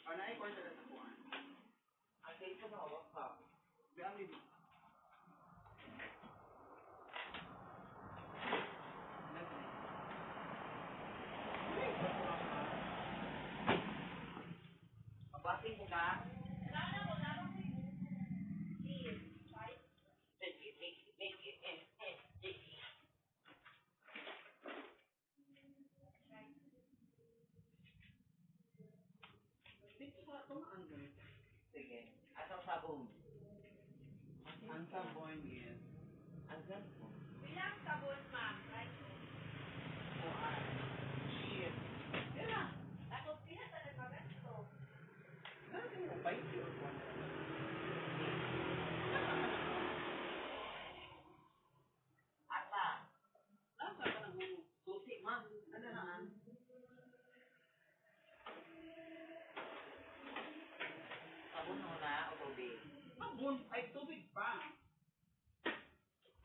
Panay ko sa kuan. Ang dito na hawak ka. Biang libi. Mabating mo ka? Dito sa tumaan ganito. Sige. Asang sabong? Ang sabon is Ang ganito. Bilang sabon, ma'am. Right? kuan. Cheese. Dila. Tapos, pinatalag pa ganito. Dati mo ba yung kuan? Asa? Nasa ka nang Susi, ma'am. ano naan? Sabon mo na o tubig? Sabon ay tubig pa.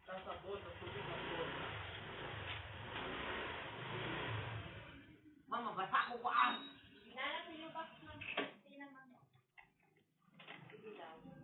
Sa sabon sa tubig na po. Ma'am, mabasa ko pa ang. Hinanap niyo yung box, ma'am. Hindi naman. Sige daw.